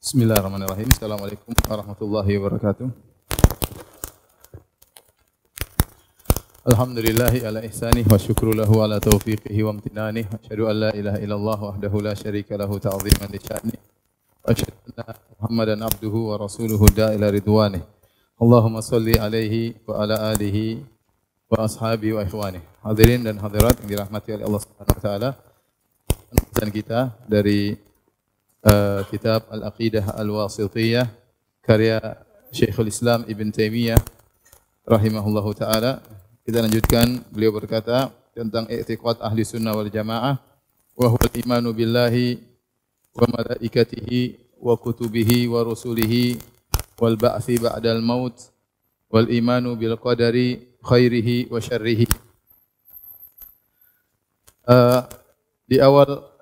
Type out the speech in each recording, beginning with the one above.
Bismillahirrahmanirrahim. Assalamualaikum warahmatullahi wabarakatuh. Alhamdulillahi ala ihsanih wa syukru lahu ala taufiqihi wa amtinanih. Asyhadu an la ilaha illallah wahdahu la syarika lahu ta'ziman li sya'nih. Wa asyhadu anna Muhammadan abduhu wa rasuluhu da'ila ridwanih. Allahumma salli alaihi wa ala alihi wa ashabihi wa ikhwanih. Hadirin dan hadirat yang dirahmati oleh Allah Subhanahu wa taala. Penutusan kita dari kitab Al-Aqidah Al-Wasithiyah karya Syekhul Islam Ibn Taimiyah rahimahullahu taala. Kita lanjutkan, beliau berkata tentang i'tiqad ahli sunnah wal jamaah, wa huwa al-imanu billahi wa malaikatihi wa kutubihi wa rusulihi wal ba'tsi ba'dal maut wal imanu bil qadari khairihi wa syarrihi. Di awal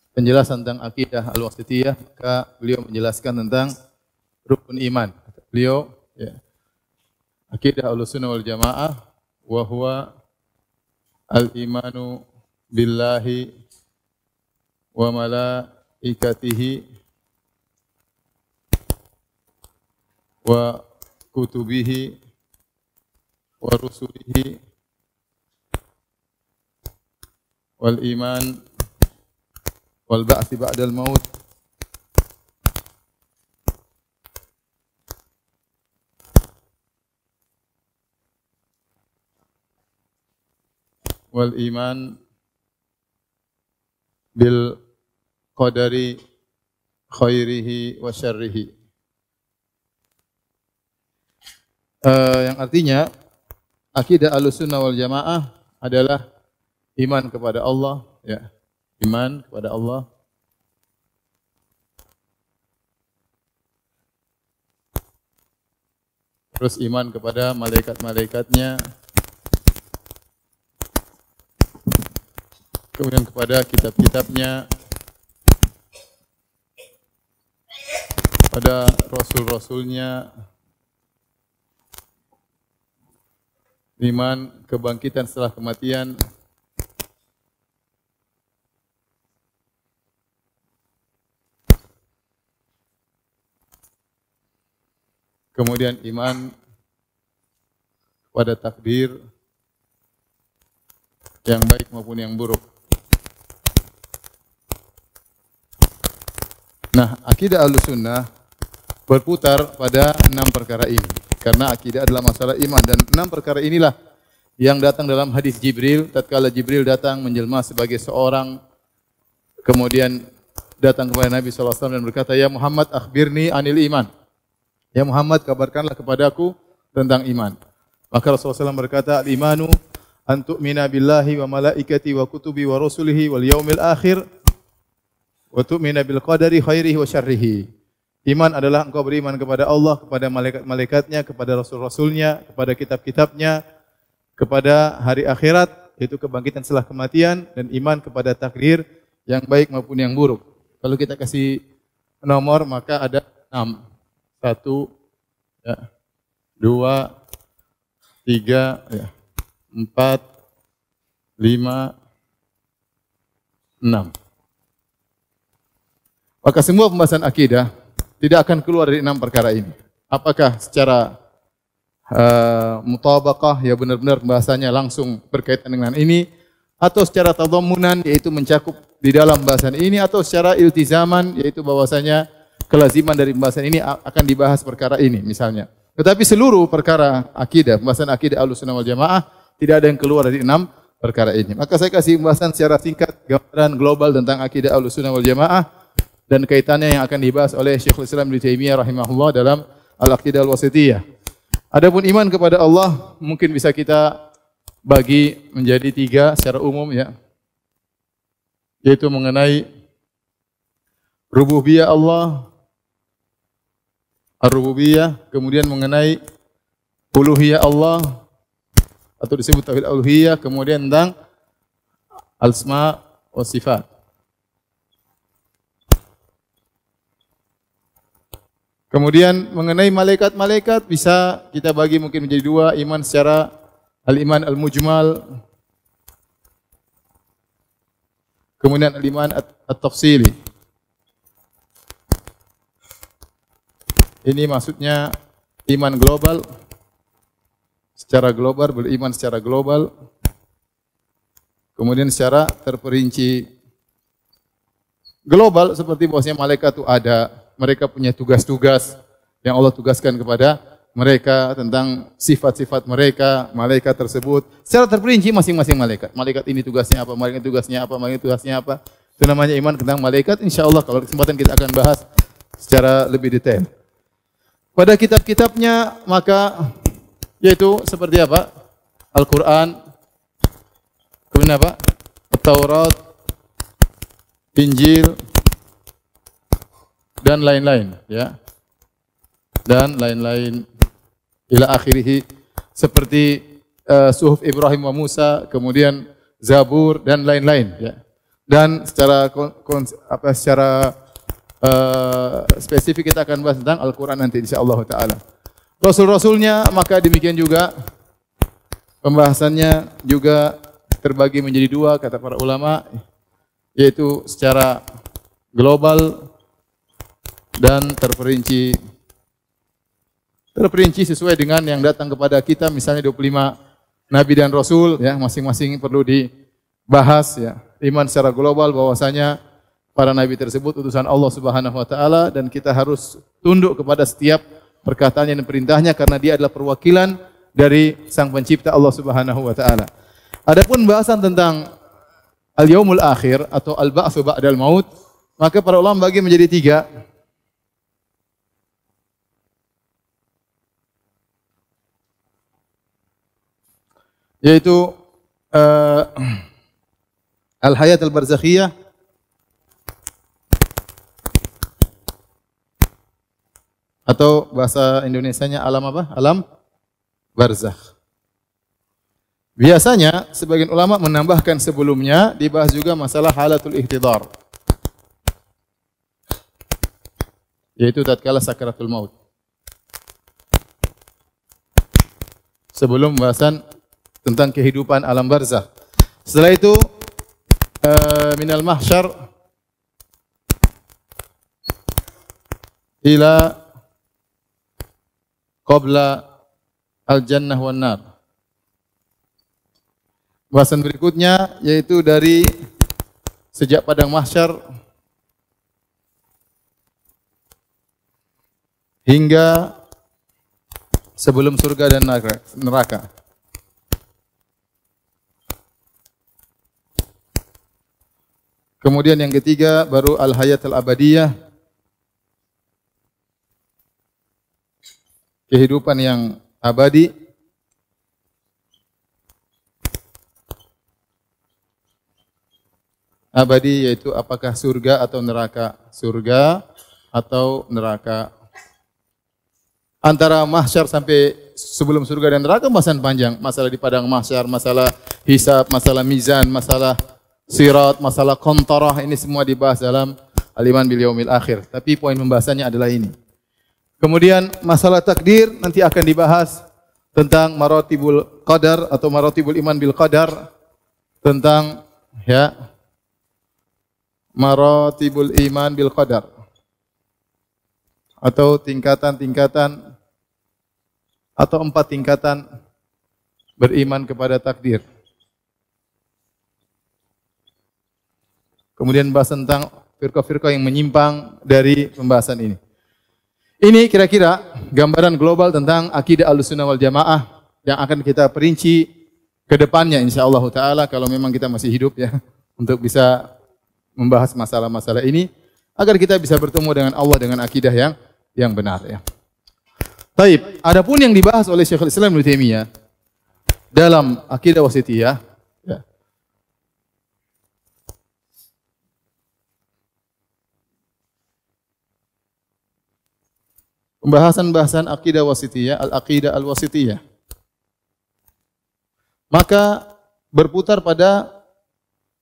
penjelasan tentang akidah al-wasithiyah, maka beliau menjelaskan tentang rukun iman. Beliau, akidah al-sunnah wal jamaah, wa huwa al-imanu billahi wa malaikatihi wa kutubihi wa rusulihi wal iman wal ba'tsi ba'dal maut wal iman bil qadari khairihi wa syarrihi. Yang artinya akidah Ahlussunnah wal Jamaah adalah iman kepada Allah, iman kepada Allah, terus iman kepada malaikat-malaikatnya, kemudian kepada kitab-kitabnya, pada rasul-rasulnya, iman kebangkitan setelah kematian, kemudian iman pada takdir yang baik maupun yang buruk. Nah, akidah Ahlussunnah berputar pada 6 perkara ini. Karena akidah adalah masalah iman, dan 6 perkara inilah yang datang dalam hadis Jibril. Tatkala Jibril datang menjelma sebagai seorang, kemudian datang kepada Nabi SAW dan berkata, "Ya Muhammad, akhbirni anil iman." Ya Muhammad, kabarkanlah kepadaku tentang iman. Maka Rasulullah SAW berkata, "Al-imanu an tu'mina billahi wa malaikati wa kutubi wa rusulihi wal yaumil akhir wa tu'mina bil qadari khairihi wa syarrihi." Iman adalah engkau beriman kepada Allah, kepada malaikat-malaikatnya, kepada rasul-rasulnya, kepada kitab-kitabnya, kepada hari akhirat, yaitu kebangkitan setelah kematian, dan iman kepada takdir yang baik maupun yang buruk. Kalau kita kasih nomor, maka ada 6. 1, 2, 3, 4, 5, 6. Maka semua pembahasan akidah tidak akan keluar dari 6 perkara ini. Apakah secara mutabaqah, ya benar-benar pembahasannya langsung berkaitan dengan ini, atau secara tadammunan, yaitu mencakup di dalam bahasan ini, atau secara iltizaman, yaitu bahwasanya kelaziman dari pembahasan ini akan dibahas perkara ini misalnya. Tetapi seluruh perkara akidah, pembahasan akidah Ahlussunnah wal Jamaah, tidak ada yang keluar dari 6 perkara ini. Maka saya kasih pembahasan secara singkat, gambaran global tentang akidah Ahlussunnah wal Jamaah dan kaitannya yang akan dibahas oleh Syekhul Islam Ibn Taimiyah rahimahullah dalam Al-Aqidah Al-Wasithiyah. Adapun iman kepada Allah mungkin bisa kita bagi menjadi 3 secara umum, yaitu mengenai rububiyah Allah, ar-rububiyah, kemudian mengenai uluhiyah Allah atau disebut tauhid uluhiyah, kemudian tentang al-asma wa sifat. Kemudian mengenai malaikat-malaikat bisa kita bagi mungkin menjadi 2, iman secara al-iman al-mujmal, kemudian al-iman at-tafsili. Ini maksudnya iman global, secara global, beriman secara global. Kemudian secara terperinci global seperti bahwasanya malaikat itu ada, mereka punya tugas-tugas yang Allah tugaskan kepada mereka tentang sifat-sifat mereka, malaikat tersebut. Secara terperinci masing-masing malaikat. Malaikat ini tugasnya apa, malaikat tugasnya apa, malaikat tugasnya apa. Itu namanya iman tentang malaikat. Insyaallah kalau kesempatan kita akan bahas secara lebih detail. Pada kitab-kitabnya maka yaitu seperti apa? Al-Qur'an, kemudian apa? Taurat, Injil, dan lain-lain, ya. Dan lain-lain ila akhirih seperti Suhuf Ibrahim wa Musa, kemudian Zabur dan lain-lain, ya. Dan secara spesifik kita akan bahas tentang Al-Qur'an nanti insyaallah taala. Rasul-rasulnya maka demikian juga pembahasannya juga terbagi menjadi dua kata para ulama, yaitu secara global dan terperinci sesuai dengan yang datang kepada kita, misalnya 25 nabi dan rasul, ya, masing-masing perlu dibahas, ya. Iman secara global bahwasanya para nabi tersebut utusan Allah Subhanahu wa taala dan kita harus tunduk kepada setiap perkataannya dan perintahnya karena dia adalah perwakilan dari Sang Pencipta Allah Subhanahu wa taala. Adapun bahasan tentang al-yaumul akhir atau al-ba'tsu ba'dal maut, maka para ulama bagi menjadi tiga. Yaitu al-hayat al-barzakhiyah, atau bahasa Indonesianya alam apa? Alam barzakh. Biasanya sebagian ulama menambahkan sebelumnya dibahas juga masalah halatul ihtidar, yaitu tatkala sakaratul maut. Sebelum pembahasan tentang kehidupan alam barzakh. Setelah itu minal mahsyar ila qabla al-jannah wan nar. Bahasan berikutnya yaitu dari sejak padang mahsyar hingga sebelum surga dan neraka. Kemudian yang ketiga baru al-hayat al-abadiyah, kehidupan yang abadi. Abadi yaitu apakah surga atau neraka? Surga atau neraka. Antara mahsyar sampai sebelum surga dan neraka bahasan panjang. Masalah di padang mahsyar, masalah hisab, masalah mizan, masalah sirat, masalah qantarah, ini semua dibahas dalam al-iman bil yaumil akhir. Tapi poin pembahasannya adalah ini. Kemudian masalah takdir nanti akan dibahas tentang maratibul qadar atau maratibul iman bil qadar, tentang ya maratibul iman bil qadar atau tingkatan-tingkatan atau 4 tingkatan beriman kepada takdir. Kemudian bahas tentang firqah-firqah yang menyimpang dari pembahasan ini. Ini kira-kira gambaran global tentang akidah Ahlussunnah wal Jamaah yang akan kita perinci ke depannya insyaallah taala kalau memang kita masih hidup, ya, untuk bisa membahas masalah-masalah ini agar kita bisa bertemu dengan Allah dengan akidah yang benar, ya. Baik, adapun yang dibahas oleh Syekhul Islam Ibnu Taimiyah dalam akidah wasithiyah, ya. Pembahasan-bahasan akidah wasithiyah, al-aqidah al-wasithiyah, maka berputar pada,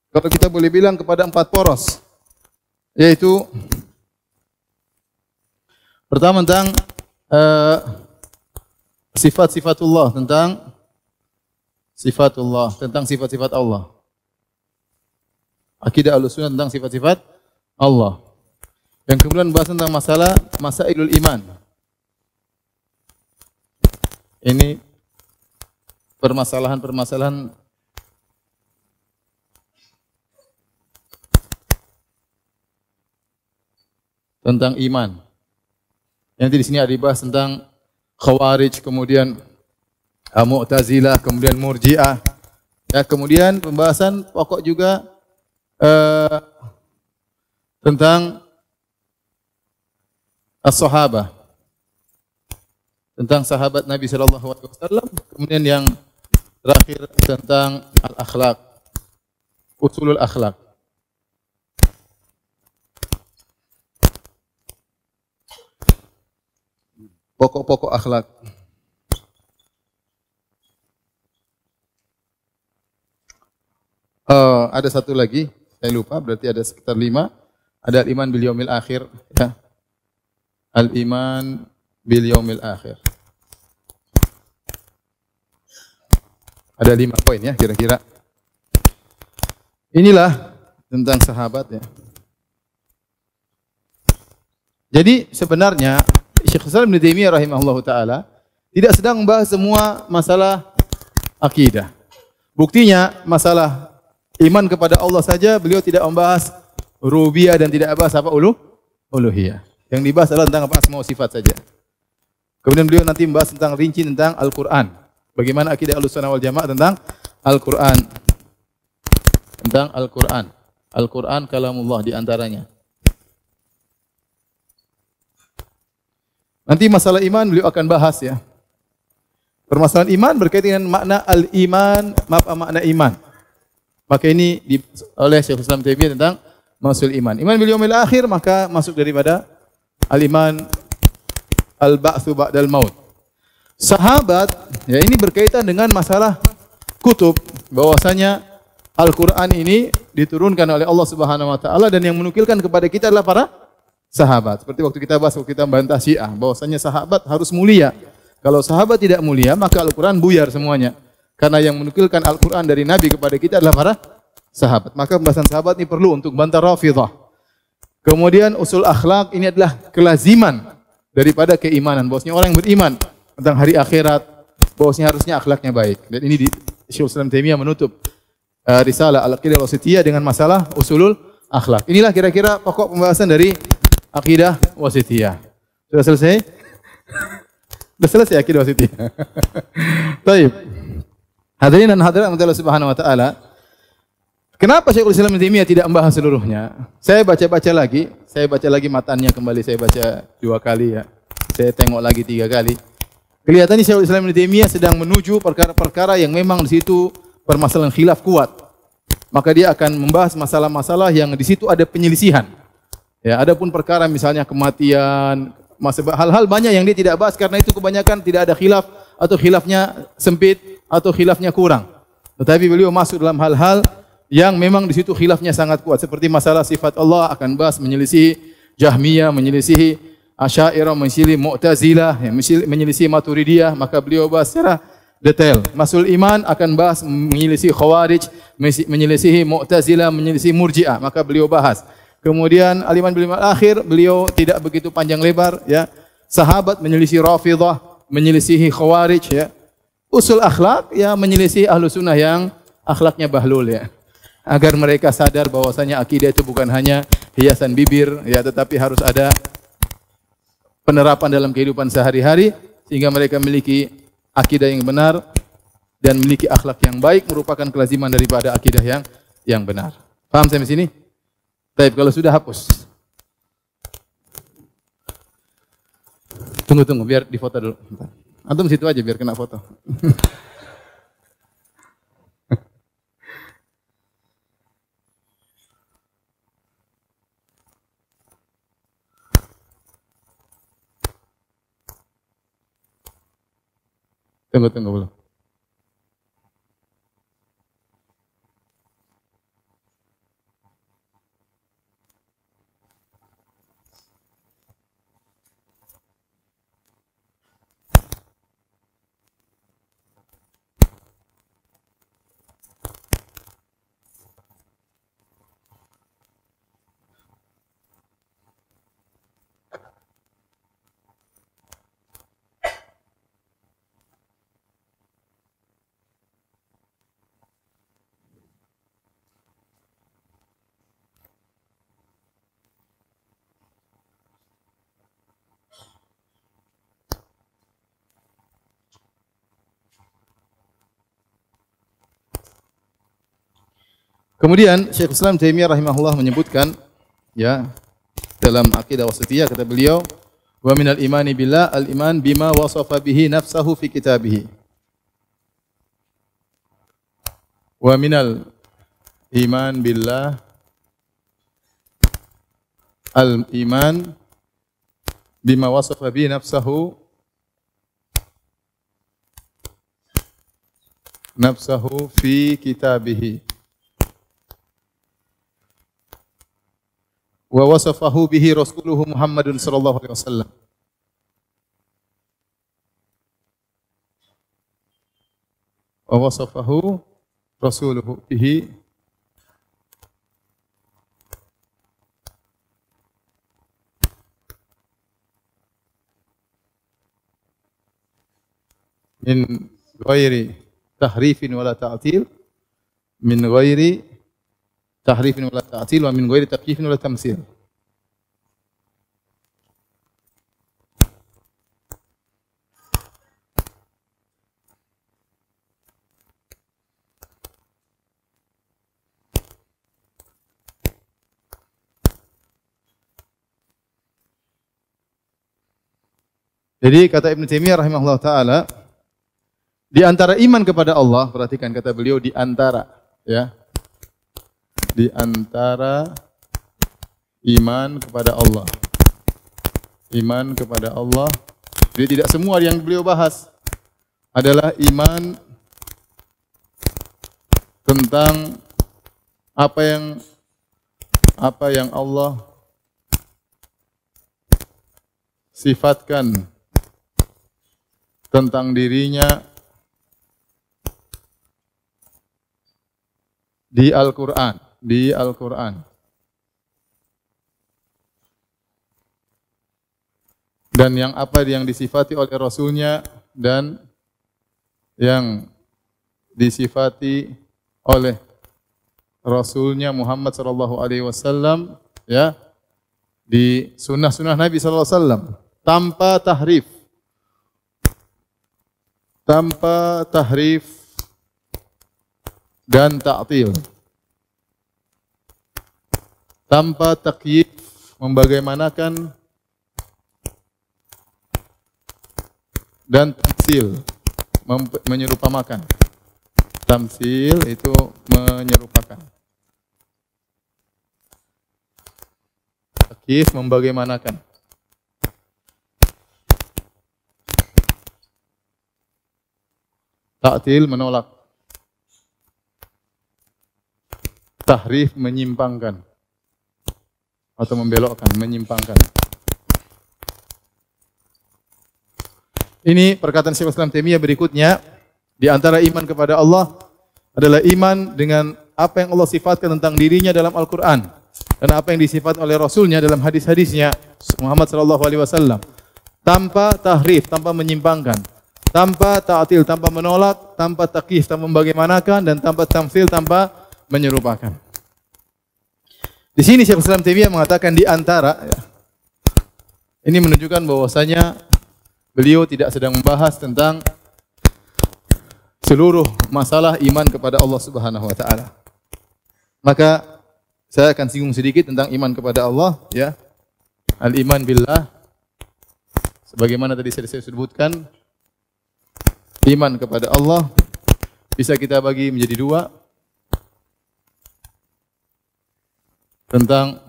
kalau kita boleh bilang, kepada 4 poros, yaitu pertama tentang sifat-sifatullah, tentang sifat-sifat Allah. Akidah Ahlussunnah tentang sifat-sifat Allah. Yang kemudian bahas tentang masalah masailul iman, Ini permasalahan-permasalahan tentang iman. Yang di sini ada dibahas tentang Khawarij, kemudian Mu'tazilah, kemudian Murji'ah. Ya, kemudian pembahasan pokok juga tentang as-sahabah, tentang sahabat Nabi sallallahu alaihi wasallam. Kemudian yang terakhir tentang al-akhlak, usulul akhlak. Pokok-pokok akhlak. Ada satu lagi, saya lupa, berarti ada sekitar 5. Ada al-iman bil yaumil akhir, ya. Al-iman bil yaumil akhir. Ada 5 poin ya kira-kira. Inilah tentang sahabat ya. Jadi sebenarnya Syekh Islam Ibnu Taimiyah rahimahullahu taala tidak sedang membahas semua masalah akidah. Buktinya masalah iman kepada Allah saja beliau tidak membahas rububiyah dan tidak membahas apa uluhiyah. Yang dibahas adalah tentang apa asma wa sifat saja. Kemudian beliau nanti membahas tentang rinci tentang Al-Qur'an. Bagaimana akidah Ahlussunnah wal Jamaah tentang Al-Qur'an. Tentang Al-Qur'an. Al-Qur'an kalamullah di antaranya. Nanti masalah iman beliau akan bahas ya. Permasalahan iman berkaitan dengan makna al-iman, makna iman. Maka ini oleh Syekh Islam Taimiyah tentang masul iman. Iman bil yaumil akhir maka masuk daripada al-iman al-ba'tsu ba'dal maut. Sahabat ya ini berkaitan dengan masalah kutub, bahwasanya Al-Qur'an ini diturunkan oleh Allah Subhanahu wa taala dan yang menukilkan kepada kita adalah para sahabat. Seperti waktu kita bahas, waktu kita membantah Syiah, bahwasanya sahabat harus mulia. Kalau sahabat tidak mulia, maka Al-Quran buyar semuanya. Karena yang menukilkan Al-Quran dari Nabi kepada kita adalah para sahabat. Maka pembahasan sahabat ini perlu untuk bantah Rafidhah. Kemudian usul akhlak ini adalah kelaziman daripada keimanan. Bahwasanya orang yang beriman tentang hari akhirat, bahwasanya harusnya akhlaknya baik. Dan ini di Syekh Islam Taimiyah menutup risalah Al-Aqidah Wasithiyah dengan masalah usulul akhlak. Inilah kira-kira pokok pembahasan dari Aqidah Wasithiyah. Sudah selesai? Sudah selesai Aqidah Wasithiyah. Baik. Hadirin dan hadirat Allah Subhanahu wa taala. Kenapa Syekhul Islam Ibnu Taimiyah tidak membahas seluruhnya? Saya baca lagi matanya kembali, saya baca 2 kali ya. Saya tengok lagi 3 kali. Kelihatannya Syekhul Islam Ibnu Taimiyah sedang menuju perkara-perkara yang memang di situ permasalahan khilaf kuat. Maka dia akan membahas masalah-masalah yang di situ ada penyelisihan. Ya, adapun perkara misalnya kematian, hal-hal banyak yang dia tidak bahas karena itu kebanyakan tidak ada khilaf atau khilafnya sempit atau khilafnya kurang. Tetapi beliau masuk dalam hal-hal yang memang di situ khilafnya sangat kuat, seperti masalah sifat Allah akan bahas menyelisihi Jahmiyah, menyelisihi Asy'ariyah, menyelisihi Mu'tazilah, menyelisihi Maturidiyah, maka beliau bahas secara detail. Masul iman akan bahas menyelisihi Khawarij, menyelisihi Mu'tazilah, menyelisihi Murji'ah, maka beliau bahas. Kemudian al-iman bil yaumil akhir beliau tidak begitu panjang lebar ya. Sahabat menyelisihi Rafidhah, menyelisihi Khawarij ya. Usul akhlak ya menyelisihi Ahlussunnah yang akhlaknya bahlul ya. Agar mereka sadar bahwasanya akidah itu bukan hanya hiasan bibir ya, tetapi harus ada penerapan dalam kehidupan sehari-hari sehingga mereka memiliki akidah yang benar dan memiliki akhlak yang baik, merupakan kelaziman daripada akidah yang benar. Paham sampai sini? Baik, kalau sudah hapus. Tunggu, biar difoto dulu. Antum situ aja biar kena foto. Tunggu belum. Kemudian Syekh Islam Taimiyah rahimahullah menyebutkan ya dalam Aqidah Wasithiyah kata beliau, wa minal imani billah al-iman bima wasafa bihi nafsahu fi kitabih. Wa minal iman billah al-iman bima wasafa bihi nafsahu fi kitabih. Wa wasafahu bihi rasuluhu Muhammadun sallallahu alaihi wasallam. Wa wasafahu rasuluhu bihi min ghairi tahrifin wala ta'til, min ghairi tahrifin wala ta'til wa min ghairi takyifin wala tamtsil. Jadi kata Ibnu Taimiyah rahimahullah taala, di antara iman kepada Allah, perhatikan kata beliau di antara, ya. Di antara iman kepada Allah. Iman kepada Allah. Jadi tidak semua yang beliau bahas adalah iman tentang apa yang Allah sifatkan tentang dirinya di Al-Qur'an, dan yang apa yang disifati oleh Rasulnya dan yang disifati oleh Rasulnya Muhammad sallallahu alaihi wasallam, ya, di sunnah-sunnah Nabi sallallahu alaihi wasallam tanpa tahrif dan ta'til, tanpa takyif membagaimanakan dan tamtsil menyerupamakan. Tamtsil itu menyerupakan. Takyif membagaimanakan. Ta'til menolak. Tahrif menyimpangkan atau membelokkan, menyimpangkan. Ini perkataan Syekh Islam Taimiyah berikutnya, di antara iman kepada Allah adalah iman dengan apa yang Allah sifatkan tentang dirinya dalam Al-Qur'an dan apa yang disifat oleh Rasulnya dalam hadis-hadisnya Muhammad sallallahu alaihi wasallam, tanpa tahrif, tanpa menyimpangkan, tanpa ta'til, tanpa menolak, tanpa takyif, tanpa membagaimanakan, dan tanpa tamtsil, tanpa menyerupakan. Di sini Syekh Islam Taimiyah mengatakan di antara, ya, ini menunjukkan bahwasanya beliau tidak sedang membahas tentang seluruh masalah iman kepada Allah Subhanahu wa taala. Maka saya akan singgung sedikit tentang iman kepada Allah, ya. Al-iman billah, sebagaimana tadi saya sebutkan, iman kepada Allah bisa kita bagi menjadi dua, tentang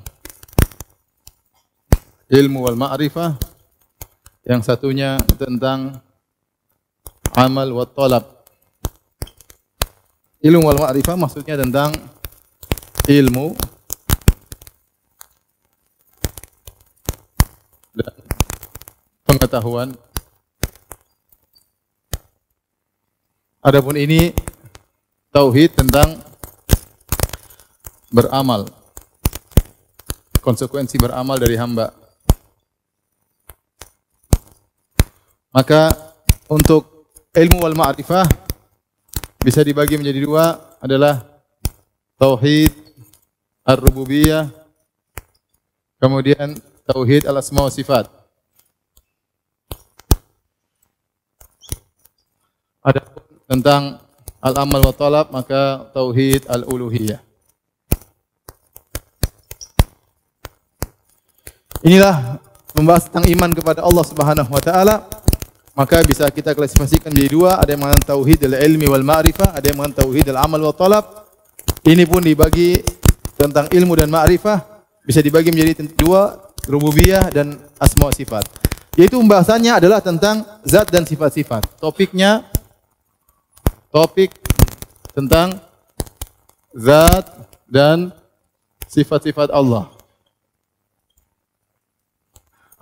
ilmu wal ma'rifah, yang satunya tentang amal wa talab. Ilmu wal ma'rifah maksudnya tentang ilmu dan pengetahuan. Adapun ini tauhid tentang beramal, konsekuensi beramal dari hamba. Maka untuk ilmu wal ma'rifah bisa dibagi menjadi dua, adalah tauhid ar-rububiyah, kemudian tauhid al-asma wa sifat. Adapun tentang al-amal wa talab, maka tauhid al-uluhiyah. Inilah membahas tentang iman kepada Allah Subhanahu wa taala. Maka bisa kita klasifikasikan menjadi dua, ada yang mengatakan tauhid al-ilmi wal ma'rifah, ada yang mengatakan tauhid al-amal wa talab. Ini pun dibagi tentang ilmu dan ma'rifah, bisa dibagi menjadi dua, rububiyah dan asma wa sifat. Yaitu pembahasannya adalah tentang zat dan sifat-sifat. Topik tentang zat dan sifat-sifat Allah.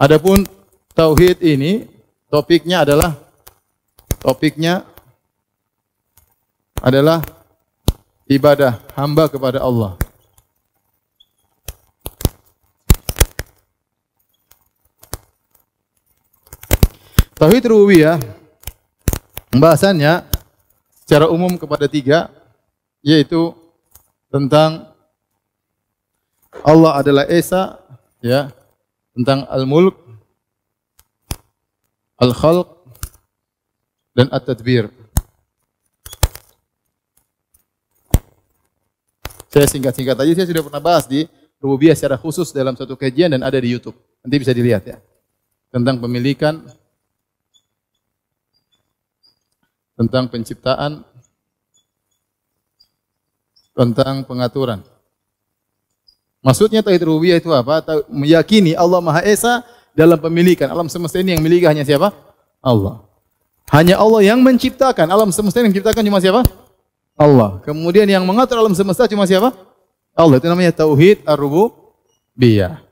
Adapun tauhid ini topiknya adalah ibadah hamba kepada Allah. Tauhid rububiyah pembahasannya secara umum kepada tiga, yaitu tentang Allah adalah Esa, ya, tentang al-mulk, al-khalq, dan at-tadbir. Saya singkat-singkat aja, saya sudah pernah bahas di rububiyah secara khusus dalam satu kajian dan ada di YouTube. Nanti bisa dilihat ya. Tentang pemilikan, tentang penciptaan, tentang pengaturan. Maksudnya tauhid rububiyah itu apa? Meyakini Allah Maha Esa dalam pemilikan. Alam semesta ini yang miliki hanya siapa? Allah. Hanya Allah yang menciptakan. Alam semesta yang menciptakan cuma siapa? Allah. Kemudian yang mengatur alam semesta cuma siapa? Allah. Itu namanya tauhid ar-rububiyah.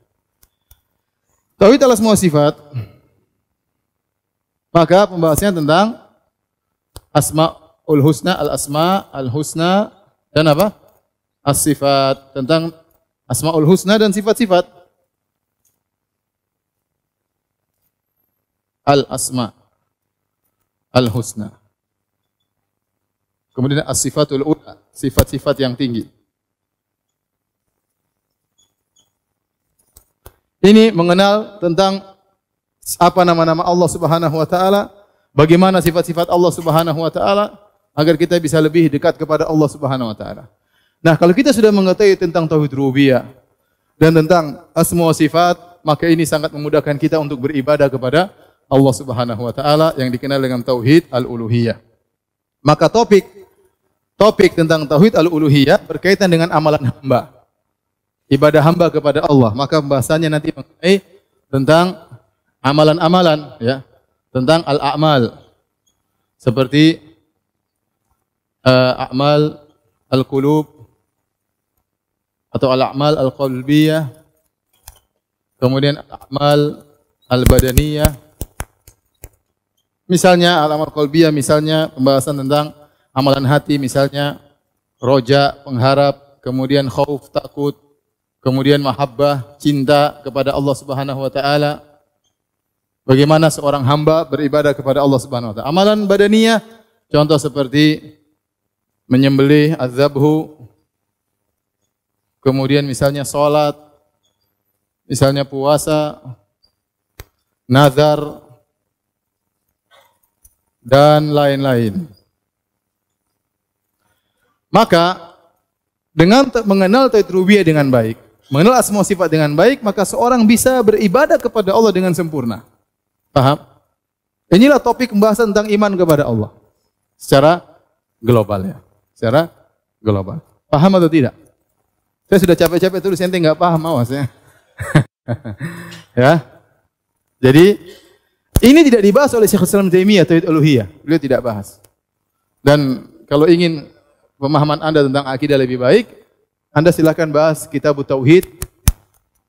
Tauhid al-asma wa sifat. Maka pembahasannya tentang asmaul husna, al-asma, al-husna, dan apa? As-sifat. Tentang asmaul husna dan sifat-sifat. Al-asma, al-husna. Kemudian as-sifatul ula, sifat-sifat yang tinggi. Ini mengenal tentang apa nama-nama Allah Subhanahu wa taala, bagaimana sifat-sifat Allah Subhanahu wa taala agar kita bisa lebih dekat kepada Allah Subhanahu wa taala. Nah, kalau kita sudah mengetahui tentang tauhid rububiyah dan tentang asma wa sifat, maka ini sangat memudahkan kita untuk beribadah kepada Allah Subhanahu wa taala yang dikenal dengan tauhid al-uluhiyah. Maka topik tentang tauhid al-uluhiyah berkaitan dengan amalan hamba. Ibadah hamba kepada Allah. Maka pembahasannya nanti mengenai tentang amalan-amalan, ya. Tentang al-a'mal. Seperti a'mal al-qulub atau al-a'mal al-qalbiyah. Kemudian a'mal al-badaniyah. Misalnya al-amal qalbiyah, misalnya pembahasan tentang amalan hati, misalnya roja, pengharap, kemudian khauf, takut, kemudian mahabbah, cinta kepada Allah Subhanahu wa taala. Bagaimana seorang hamba beribadah kepada Allah Subhanahu wa taala. Amalan badaniyah, contoh seperti menyembelih, az-zabhu, kemudian misalnya salat, misalnya puasa, nazar, dan lain-lain. Maka dengan mengenal tauhid rububiyah dengan baik, mengenal asma sifat dengan baik, maka seorang bisa beribadah kepada Allah dengan sempurna. Paham? Inilah topik pembahasan tentang iman kepada Allah secara global ya. Secara global. Paham atau tidak? Saya sudah capek-capek tulis, ente enggak paham, awas ya. Ya. Jadi ini tidak dibahas oleh Syekhul Islam Taimiyah tauhid uluhiyah. Beliau tidak bahas. Dan kalau ingin pemahaman Anda tentang akidah lebih baik, Anda silakan bahas kitab Tauhid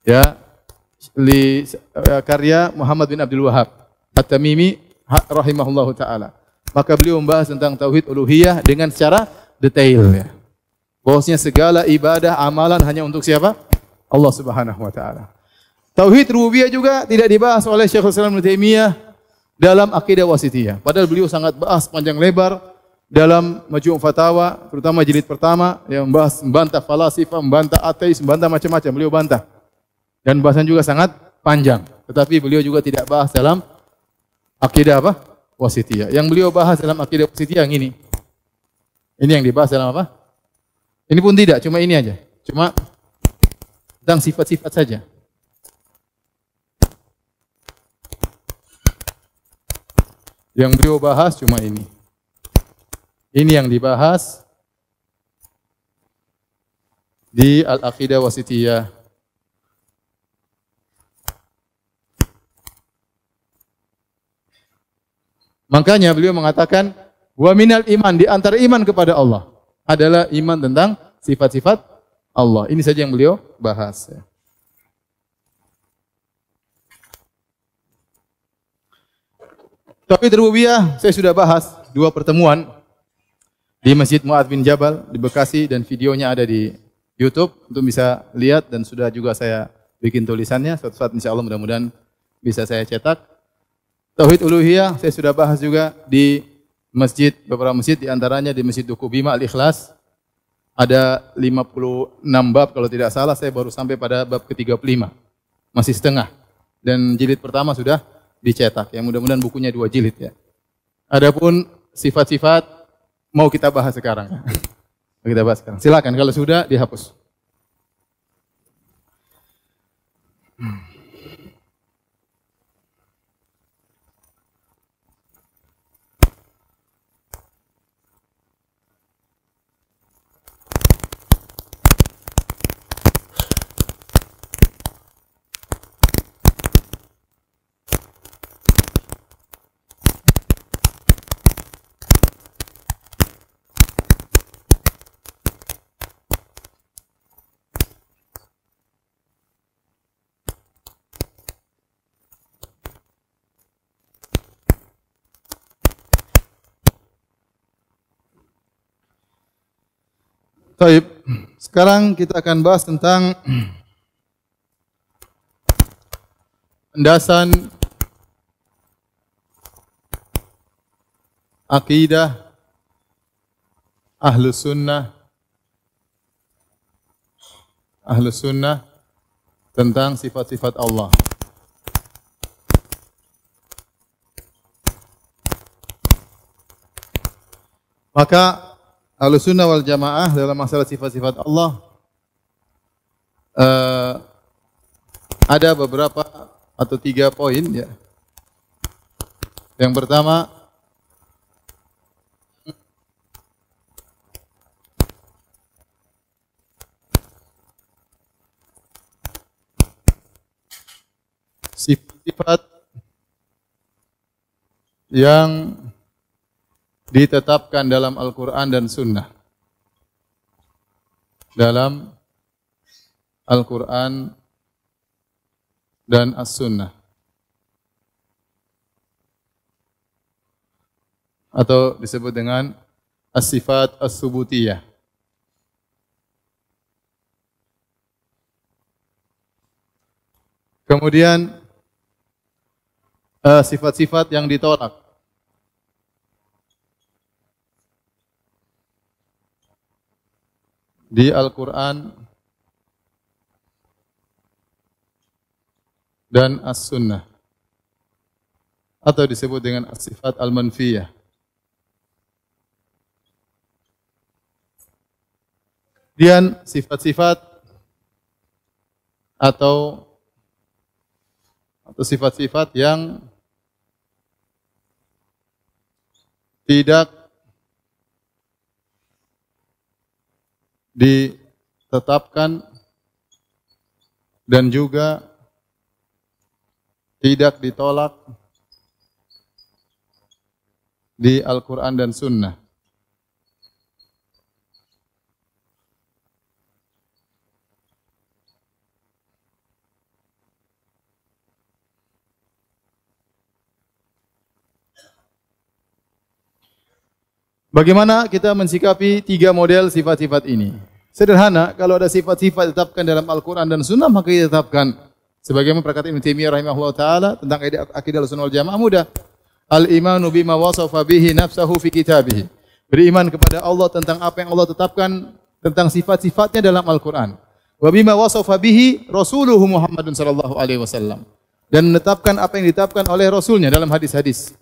ya, karya Muhammad bin Abdul Wahhab At-Tamimi rahimahullahu taala. Maka beliau membahas tentang tauhid uluhiyah dengan secara detail ya. Bahwasanya segala ibadah amalan hanya untuk siapa? Allah Subhanahu wa taala. Tauhid rububiyah juga tidak dibahas oleh Syekhul Islam Taimiyah dalam akidah wasitiyah. Padahal beliau sangat bahas panjang lebar dalam Majmu' Fatawa, terutama jilid pertama yang membantah falasifah, membantah ateis, membantah macam-macam. Beliau bantah. Dan bahasan juga sangat panjang. Tetapi beliau juga tidak bahas dalam akidah apa? Wasitiyah. Yang beliau bahas dalam akidah wasitiyah yang ini. Ini yang dibahas dalam apa? Ini pun tidak, cuma ini aja. Cuma tentang sifat-sifat saja. Yang beliau bahas cuma ini. Ini yang dibahas di Al-Aqidah Wasithiyah. Makanya beliau mengatakan, wa minal iman, di antara iman kepada Allah adalah iman tentang sifat-sifat Allah. Ini saja yang beliau bahas. Tauhid rububiyah saya sudah bahas 2 pertemuan di Masjid Mu'adz bin Jabal di Bekasi, dan videonya ada di YouTube untuk bisa lihat, dan sudah juga saya bikin tulisannya. Suatu saat insyaallah mudah-mudahan bisa saya cetak. Tauhid uluhiyah saya sudah bahas juga di masjid, beberapa masjid, di antaranya di Masjid Duku Bima Al-Ikhlas. Ada 56 bab kalau tidak salah, saya baru sampai pada bab ke-35. Masih setengah. Dan jilid pertama sudah dicetak. Ya, mudah-mudahan bukunya 2 jilid ya. Adapun sifat-sifat mau kita bahas sekarang. Mau kita bahas sekarang. Silakan kalau sudah dihapus. Baik, sekarang kita akan bahas tentang landasan akidah Ahlus Sunnah tentang sifat-sifat Allah. Maka Ahlus Sunnah wal Jamaah dalam masalah sifat-sifat Allah ada beberapa atau 3 poin ya. Yang pertama, sifat yang ditetapkan dalam Al-Quran dan Sunnah. Dalam Al-Quran dan As-Sunnah. Atau disebut dengan As-Sifat As-Subutiyah. Kemudian sifat-sifat yang ditolak. Di Al-Quran dan As-Sunnah, atau disebut dengan As-Sifat Al-Manfiyah. Kemudian sifat-sifat atau sifat-sifat yang tidak ditetapkan dan juga tidak ditolak di Al-Quran dan Sunnah. Bagaimana kita mensikapi 3 model sifat-sifat ini? Sederhana, kalau ada sifat-sifat ditetapkan dalam Al-Quran dan Sunnah, maka ditetapkan. Sebagaimana perkataan Ibnu Taimiyah rahimahullah ta'ala tentang akidah Ahlussunnah wal Jamaah, mudah. Al-imanu bima wasafa bihi nafsahu fi kitabih. Beriman kepada Allah tentang apa yang Allah tetapkan tentang sifat-sifatnya dalam Al-Quran. Wa bima wasafa bihi rasuluhu Muhammadun sallallahu alaihi wasallam. Dan menetapkan apa yang ditetapkan oleh Rasulnya dalam hadis-hadis.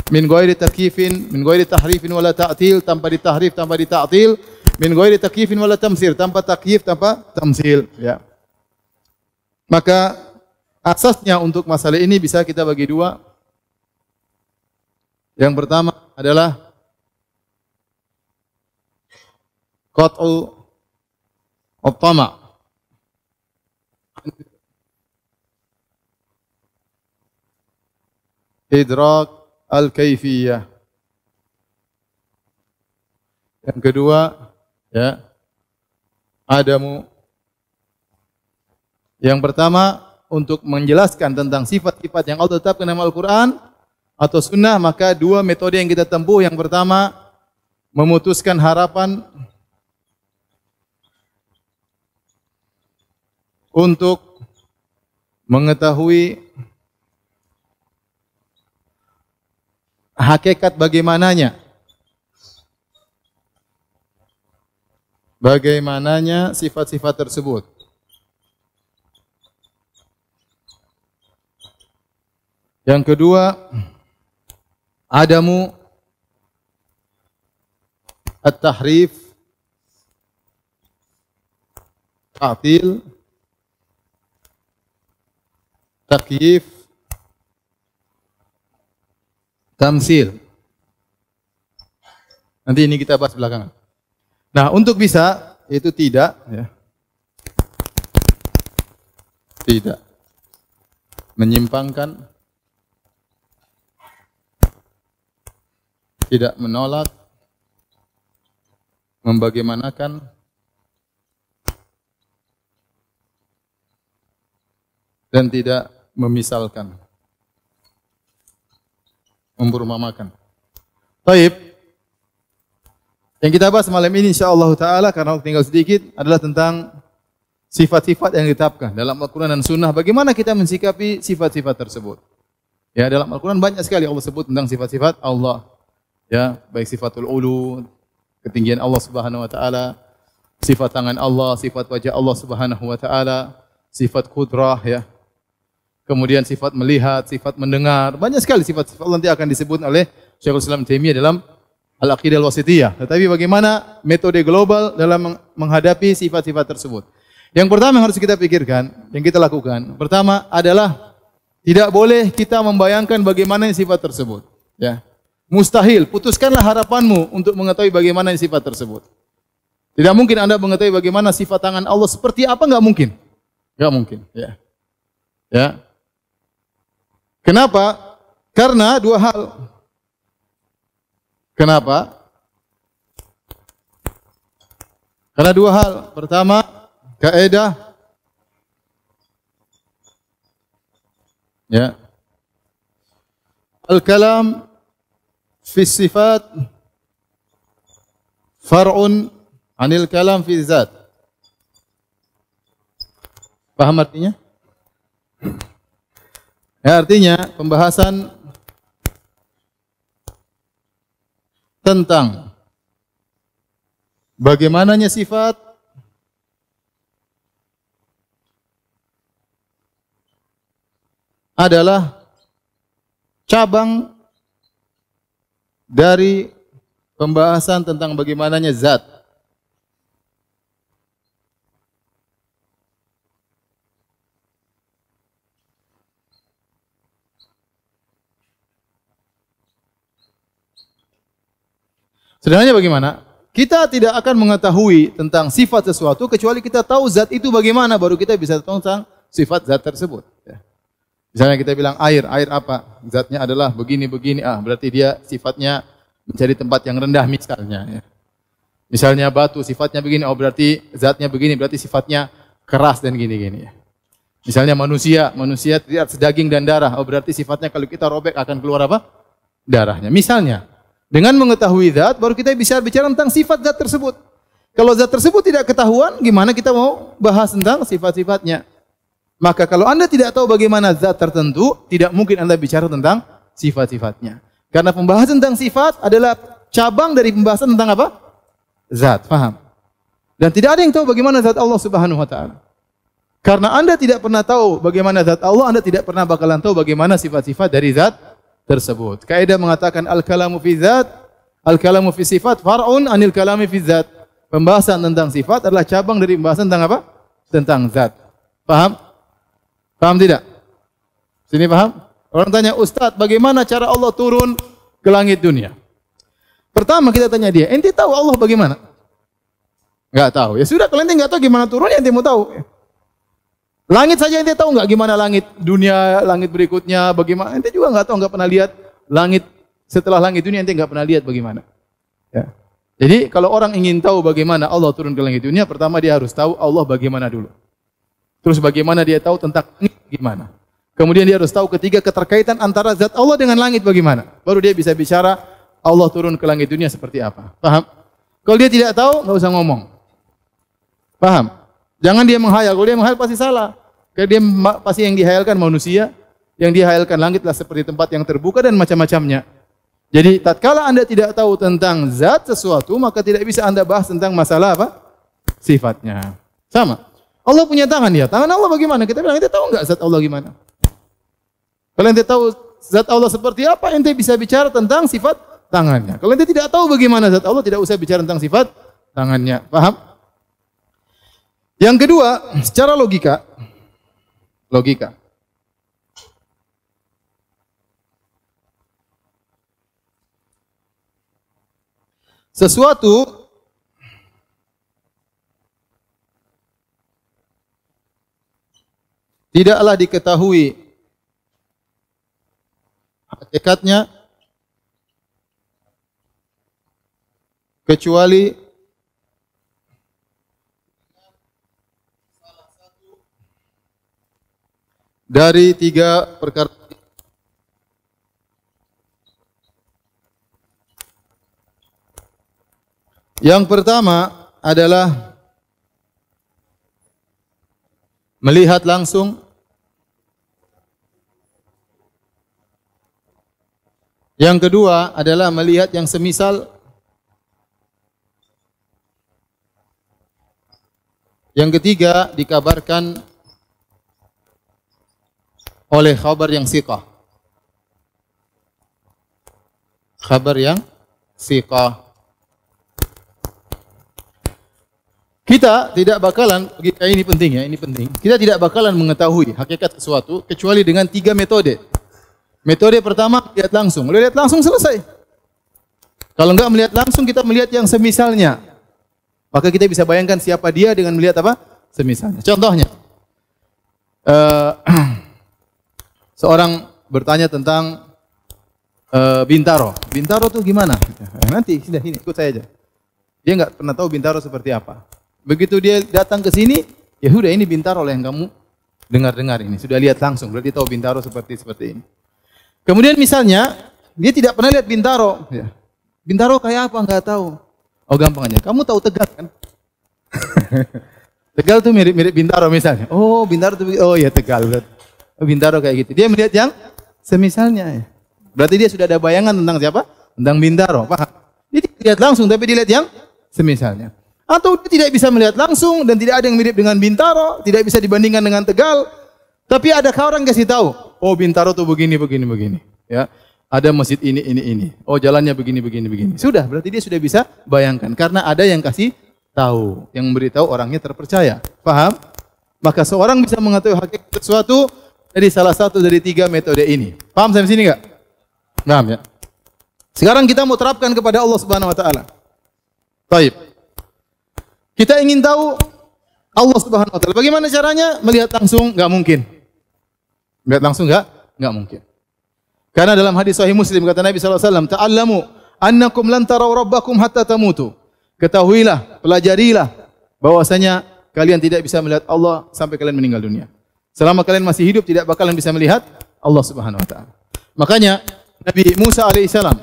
Min ghairi takyifin, min ghairi tahrifin wala ta'til, tanpa ditahrif, tanpa dita'til, min ghairi takyifin wala tamsil, tanpa takyif, tanpa tamsil, ya. Maka asasnya untuk masalah ini bisa kita bagi 2. Yang pertama adalah qat'u at-tama'. Idrak al-kaifiyah. Yang kedua, ya, adamu. Yang pertama, untuk menjelaskan tentang sifat-sifat yang Allah tetapkan dalam Al-Quran atau Sunnah, maka dua metode yang kita tempuh. Yang pertama, memutuskan harapan untuk mengetahui hakikat bagaimananya sifat-sifat tersebut. Yang kedua, adamu at-tahrif, ta'til, takyif, tamsil. Nanti ini kita bahas belakangan. Nah, untuk bisa itu tidak, ya, tidak menyimpangkan, tidak menolak, membagaimanakan, dan tidak memisalkan, memperumpamakan. Baik. Yang kita bahas malam ini insyaallah taala karena tinggal sedikit adalah tentang sifat-sifat yang ditetapkan dalam Al-Qur'an dan Sunnah. Bagaimana kita mensikapi sifat-sifat tersebut? Ya, dalam Al-Qur'an banyak sekali Allah sebut tentang sifat-sifat Allah. Ya, baik sifatul ulu, ketinggian Allah Subhanahu wa taala, sifat tangan Allah, sifat wajah Allah Subhanahu wa taala, sifat qudrah, ya. Kemudian sifat melihat, sifat mendengar. Banyak sekali sifat-sifat Allah nanti akan disebut oleh Syekhul Islam Taimiyah dalam Al-Aqidah Al-Wasithiyah. Tetapi bagaimana metode global dalam menghadapi sifat-sifat tersebut? Yang pertama yang harus kita pikirkan, yang kita lakukan, pertama adalah tidak boleh kita membayangkan bagaimana sifat tersebut. Ya. Mustahil, putuskanlah harapanmu untuk mengetahui bagaimana sifat tersebut. Tidak mungkin Anda mengetahui bagaimana sifat tangan Allah seperti apa, enggak mungkin. Enggak mungkin, ya. Ya. Kenapa? Karena dua hal. Kenapa? Karena dua hal. Pertama, kaidah, ya. Al-kalam fi sifat far'un anil kalam fi zat. Paham artinya? Ya, artinya pembahasan tentang bagaimananya sifat adalah cabang dari pembahasan tentang bagaimananya zat. Sebenarnya bagaimana? Kita tidak akan mengetahui tentang sifat sesuatu kecuali kita tahu zat itu bagaimana, baru kita bisa tahu tentang sifat zat tersebut. Ya. Misalnya kita bilang air apa? Zatnya adalah begini-begini. Berarti dia sifatnya mencari tempat yang rendah misalnya. Ya. Misalnya batu sifatnya begini. Berarti zatnya begini. Berarti sifatnya keras dan gini-gini. Ya. Misalnya manusia tidak sedaging dan darah. Berarti sifatnya kalau kita robek akan keluar apa? Darahnya. Misalnya, dengan mengetahui zat, baru kita bisa bicara tentang sifat zat tersebut. Kalau zat tersebut tidak ketahuan, gimana kita mau bahas tentang sifat-sifatnya? Maka kalau Anda tidak tahu bagaimana zat tertentu, tidak mungkin Anda bicara tentang sifat-sifatnya. Karena pembahasan tentang sifat adalah cabang dari pembahasan tentang apa? Zat, paham? Dan tidak ada yang tahu bagaimana zat Allah Subhanahu wa taala. Karena Anda tidak pernah tahu bagaimana zat Allah, Anda tidak pernah bakalan tahu bagaimana sifat-sifat dari zat tersebut. Kaidah mengatakan al-kalamu fi zat, al-kalamu fi sifat far'un anil kalami fi zat. Pembahasan tentang sifat adalah cabang dari pembahasan tentang apa? Tentang zat. Paham? Paham tidak? Sini paham? Orang tanya, Ustaz, bagaimana cara Allah turun ke langit dunia. Pertama kita tanya dia, ente tahu Allah bagaimana? Enggak tahu. Ya sudah, kalau ente enggak tahu gimana turunnya, ente mau tahu. Langit saja ente tahu enggak gimana langit dunia, langit berikutnya bagaimana? Ente juga enggak tahu, enggak pernah lihat langit setelah langit dunia, ente enggak pernah lihat bagaimana. Ya. Jadi kalau orang ingin tahu bagaimana Allah turun ke langit dunia, pertama dia harus tahu Allah bagaimana dulu. Terus bagaimana dia tahu tentang langit gimana. Kemudian dia harus tahu ketiga keterkaitan antara zat Allah dengan langit bagaimana. Baru dia bisa bicara Allah turun ke langit dunia seperti apa. Paham? Kalau dia tidak tahu, enggak usah ngomong. Paham? Jangan dia menghayal. Kalau dia menghayal pasti salah. Karena dia pasti yang dihayalkan manusia, yang dihayalkan langitlah seperti tempat yang terbuka dan macam-macamnya. Jadi tatkala Anda tidak tahu tentang zat sesuatu, maka tidak bisa Anda bahas tentang masalah apa? Sifatnya. Sama. Allah punya tangan ya. Tangan Allah bagaimana? Kita bilang, ente tahu enggak zat Allah gimana? Kalau ente tahu zat Allah seperti apa, ente bisa bicara tentang sifat tangannya. Kalau ente tidak tahu bagaimana zat Allah, tidak usah bicara tentang sifat tangannya. Paham? Yang kedua, secara logika. Sesuatu tidaklah diketahui hakikatnya kecuali dari tiga perkara. Yang pertama adalah melihat langsung. Yang kedua adalah melihat yang semisal. Yang ketiga dikabarkan oleh khabar yang siqah. Khabar yang siqah. Kita tidak bakalan, ini penting ya, ini penting. Kita tidak bakalan mengetahui hakikat sesuatu kecuali dengan tiga metode. Metode pertama, lihat langsung. Lihat langsung selesai. Kalau enggak melihat langsung, kita melihat yang semisalnya. Maka kita bisa bayangkan siapa dia dengan melihat apa? Semisalnya. Contohnya, seorang bertanya tentang Bintaro. Bintaro tuh gimana? Nanti, sini, ikut saya aja. Dia enggak pernah tahu Bintaro seperti apa. Begitu dia datang ke sini, ya sudah ini Bintaro lah yang kamu dengar-dengar ini. Sudah lihat langsung, berarti tahu Bintaro seperti ini. Kemudian misalnya, dia tidak pernah lihat Bintaro. Ya. Bintaro kayak apa? Enggak tahu. Oh gampang aja, kamu tahu Tegal kan? Tegal tuh mirip-mirip Bintaro misalnya. Oh Bintaro tuh, oh ya Tegal. Oh, Bintaro kayak gitu. Dia melihat yang semisalnya. Ya. Berarti dia sudah ada bayangan tentang siapa? Tentang Bintaro. Paham? Dia tidak lihat langsung, tapi dia lihat yang semisalnya. Atau dia tidak bisa melihat langsung dan tidak ada yang mirip dengan Bintaro, tidak bisa dibandingkan dengan Tegal. Tapi ada orang kasih tahu, oh Bintaro tuh begini. Ya, ada masjid ini. Oh jalannya begini. Sudah, berarti dia sudah bisa bayangkan karena ada yang kasih tahu, yang memberitahu orangnya terpercaya. Paham? Maka seorang bisa mengetahui hakikat sesuatu dari salah satu dari tiga metode ini. Paham sampai sini enggak? Paham ya? Sekarang kita mau terapkan kepada Allah Subhanahu wa taala. Baik. Kita ingin tahu Allah Subhanahu wa taala. Bagaimana caranya? Melihat langsung enggak mungkin. Melihat langsung enggak mungkin. Karena dalam hadis sahih Muslim kata Nabi sallallahu alaihi wasallam, "Ta'allamu annakum lan taraw rabbakum hatta tamutu." Ketahuilah, pelajarilah bahwasanya kalian tidak bisa melihat Allah sampai kalian meninggal dunia. Selama kalian masih hidup tidak bakalan bisa melihat Allah Subhanahu wa taala. Makanya Nabi Musa alaihissalam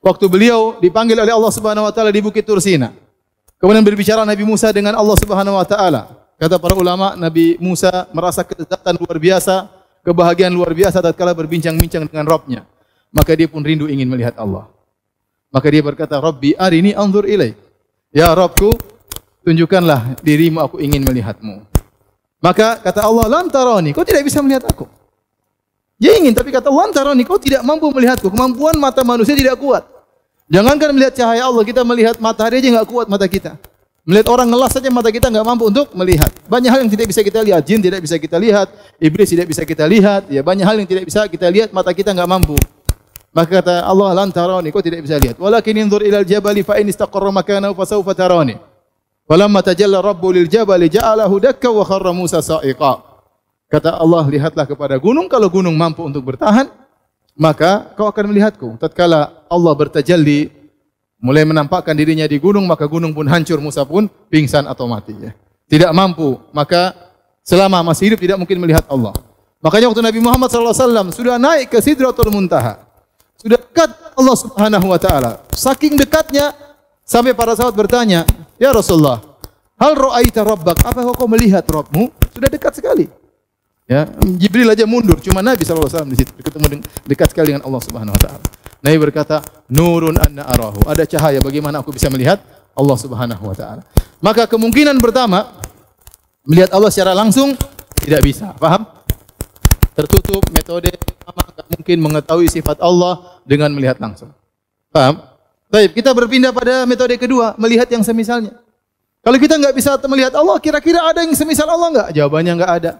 waktu beliau dipanggil oleh Allah Subhanahu wa taala di Bukit Tursina. Kemudian berbicara Nabi Musa dengan Allah Subhanahu wa taala. Kata para ulama, Nabi Musa merasa kelezatan luar biasa, kebahagiaan luar biasa tatkala berbincang-bincang dengan Rabb-Nya. Maka dia pun rindu ingin melihat Allah. Maka dia berkata, "Rabbi arini anzur ilaik." Ya Rabbku, tunjukkanlah dirimu, aku ingin melihatmu. Maka kata Allah, "Lan tarani," kau tidak bisa melihat aku. Dia ingin, tapi kata Allah, "Lan tarani," kau tidak mampu melihatku. Kemampuan mata manusia tidak kuat. Jangankan melihat cahaya Allah, kita melihat matahari aja enggak kuat mata kita. Melihat orang ngelas saja mata kita enggak mampu untuk melihat. Banyak hal yang tidak bisa kita lihat, jin tidak bisa kita lihat, iblis tidak bisa kita lihat, ya banyak hal yang tidak bisa kita lihat, mata kita enggak mampu. Maka kata Allah, lan tarani, kau tidak bisa lihat. Walakin inzur ilal jabali fa in istaqarra makanahu fa sawfa tarani. Falamma tajalla rabbu lil jabali ja'alahu dakka wa kharra Musa sa'iqa. Kata Allah, lihatlah kepada gunung, kalau gunung mampu untuk bertahan, maka kau akan melihatku. Tatkala Allah bertajalli, mulai menampakkan dirinya di gunung, maka gunung pun hancur, Musa pun pingsan atau mati. Ya. Tidak mampu, maka selama masih hidup tidak mungkin melihat Allah. Makanya waktu Nabi Muhammad SAW sudah naik ke Sidratul Muntaha, sudah dekat Allah Subhanahu wa taala. Saking dekatnya sampai para sahabat bertanya, "Ya Rasulullah, hal ra'aita rabbak?" Apa kau melihat Rabbmu? Sudah dekat sekali. Ya, Jibril aja mundur, cuma Nabi SAW di situ ketemu dekat sekali dengan Allah Subhanahu wa taala. Nabi berkata, "Nurun anna arahu." Ada cahaya, bagaimana aku bisa melihat Allah Subhanahu wa taala? Maka kemungkinan pertama melihat Allah secara langsung tidak bisa. Paham? Tertutup metode pertama, enggak mungkin mengetahui sifat Allah dengan melihat langsung. Paham? Baik, kita berpindah pada metode kedua, melihat yang semisalnya. Kalau kita enggak bisa melihat Allah, kira-kira ada yang semisal Allah enggak? Jawabannya enggak ada.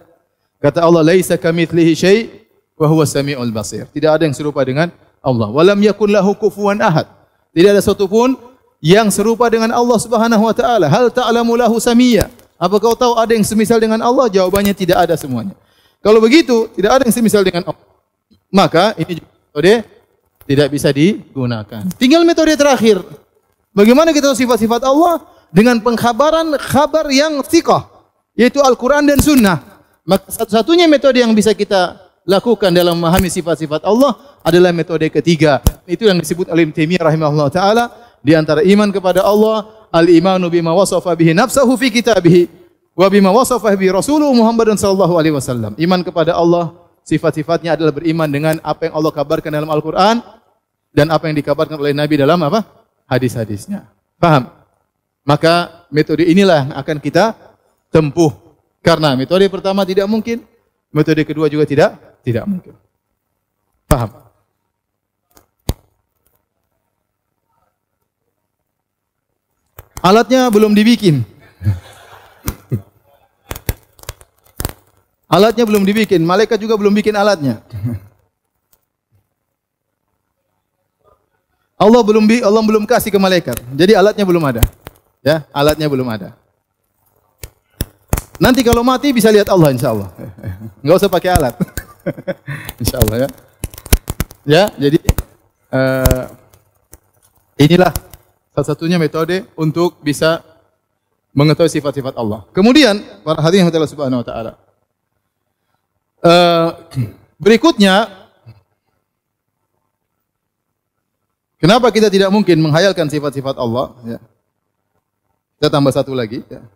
Kata Allah, "Laisa kamitslihi syai' wa huwas samiul basir." Tidak ada yang serupa dengan Allah. Walam yakun lahu kufuwan ahad. Tidak ada satu pun yang serupa dengan Allah Subhanahu wa taala. Hal ta'lamu lahu samiyya? Apa kau tahu ada yang semisal dengan Allah? Jawabannya tidak ada semuanya. Kalau begitu, tidak ada yang semisal dengan Allah. Maka ini juga metode tidak bisa digunakan. Tinggal metode terakhir. Bagaimana kita tahu sifat-sifat Allah? Dengan pengkhabaran khabar yang thiqah, yaitu Al-Quran dan Sunnah. Maka satu-satunya metode yang bisa kita lakukan dalam memahami sifat-sifat Allah adalah metode ketiga. Itu yang disebut oleh Ibnu Taimiyah rahimahullah taala di antara iman kepada Allah, al-imanu bima wasafa bihi nafsuhu fi kitabih wa bima wasafa bihi rasuluhu Muhammadun sallallahu alaihi wasallam. Iman kepada Allah, sifat-sifatnya adalah beriman dengan apa yang Allah kabarkan dalam Al-Qur'an dan apa yang dikabarkan oleh Nabi dalam apa? Hadis-hadisnya. Paham? Maka metode inilah yang akan kita tempuh. Karena metode pertama tidak mungkin, metode kedua juga tidak mungkin. Paham? Alatnya belum dibikin. Alatnya belum dibikin, malaikat juga belum bikin alatnya. Allah belum kasih ke malaikat. Jadi alatnya belum ada. Ya, alatnya belum ada. Nanti kalau mati bisa lihat Allah insyaallah. Enggak usah pakai alat. Insyaallah ya. Ya, jadi inilah satu-satunya metode untuk bisa mengetahui sifat-sifat Allah. Kemudian para hadirin Allah Subhanahu wa taala. Berikutnya, kenapa kita tidak mungkin menghayalkan sifat-sifat Allah? Ya. Kita tambah satu lagi. Ya.